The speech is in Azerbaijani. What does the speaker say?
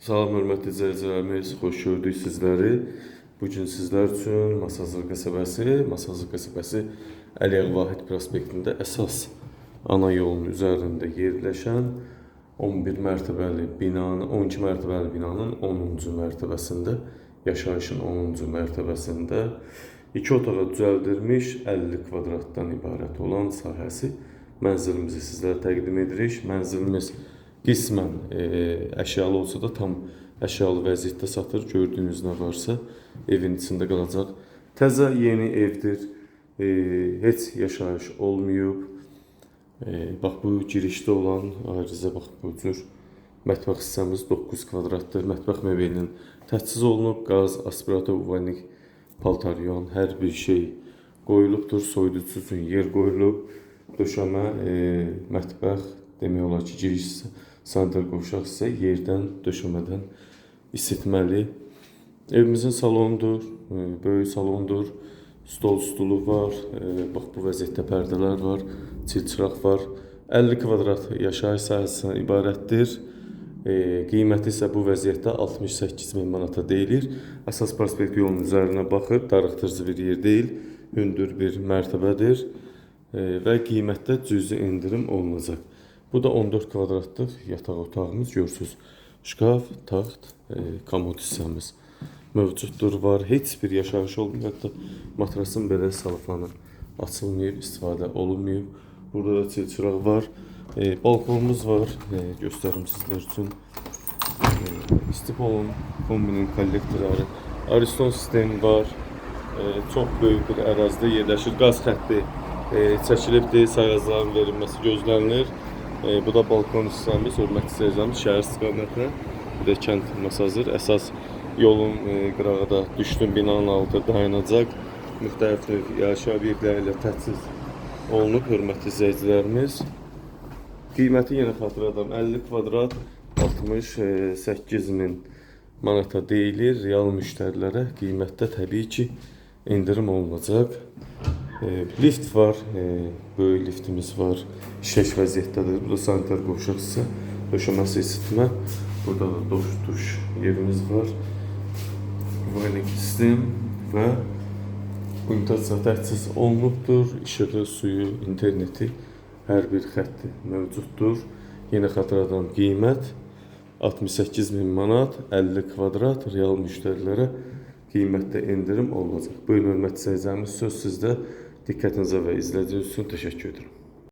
Salam hörmətli izləyicilərimiz, xoş gördük sizləri. Bugün sizlər üçün Masazır qəsəbəsi Əliyev Vahid prospektində əsas ana yolun üzərində yerləşən 11 mərtəbəli binanın, 12 mərtəbəli binanın 10-cu mərtəbəsində, yaşayışın 10-cu mərtəbəsində 2 otağa düzəldilmiş 50 kvadratdan ibarət olan sahəsi mənzilimizi sizlərə təqdim edirik. Mənzilimiz qismən əşyalı olsa da tam əşyalı vəziyyətdə satır. Gördüyünüz nə varsa evin içində qalacaq. Təzə yeni evdir. Heç yaşayış olmayıb. Bax bu girişdə olan ayrıca bax bu cür mətbəx hissəmiz 9 kvadratdır. Mətbəx mebelinin təchiz olunub. Qaz, aspirator, vanik, paltaryon, hər bir şey qoyulubdur. Soyuducu üçün yer qoyulub. Döşəmə, mətbəx, demək olar ki, giriş sanitar qovşaq isə yerdən, döşəmədən isitməli. Evimizin salonudur, böyük salondur. Stol, stulu var, bax bu vəziyyətdə pərdələr var, çilçıraq var. 50 kvadrat yaşayış sahəsindən ibarətdir. Qiyməti isə bu vəziyyətdə 68.000 manata deyilir. Əsas prospekt yolunun üzərinə baxır, darıxdırıcı bir yer deyil, hündür bir mərtəbədir və qiymətdə cüzi indirim olunacaq. Bu da 14 kvadratlıq yataq otağımız, görürsünüz. Şkaf, taxt, komod hissəmiz mövcuddur, var. Heç bir yaşayış olmayıb, hətta matrasın belə salfanı açılmayıb, istifadə olunmayıb. Burada da çilçıraq var. Balkonumuz var, göstərim sizlər üçün. Stipolun kombinin kollektorları, Ariston sistemi var. Çox böyük bir ərazidə yerləşir. Qaz xətti çəkilibdir, sayğacların verilməsi gözlənilir. Bu da balkon hissəmiz, hörmətli izləyicilərimiz, şəhər istiqamətinə. Bir də kənd Masazır. Əsas yolun qırağı da düşdüm binanın altı dayanacaq. Müxtəlif yaşayış obyektləri ilə təchiz olunub, hörmətli izləyicilərimiz. Qiyməti yenə xatırladım, 50 kvadrat 68.000 manata deyilir. Real müştərilərə qiymətdə təbii ki indirim olunacaq. Lift var, böyük liftimiz var, işlək vəziyyətdədir. Bu da sanitar qovşaq isə döşəməsi isitmə. Burada da duş yerimiz var. Vanik sistem və unitazda təchiz olunubdur. İşığı, suyu, interneti, hər bir xətti mövcuddur. Yenə xatırladan qiymət 68.000 manat, 50 kvadrat real müştərilərə qiymətdə indirim olunacaq. Buyurun hörmətli izləyicilərimiz, söz sizdə. Diqqətinizə və izlədiyiniz üçün təşəkkür edirəm.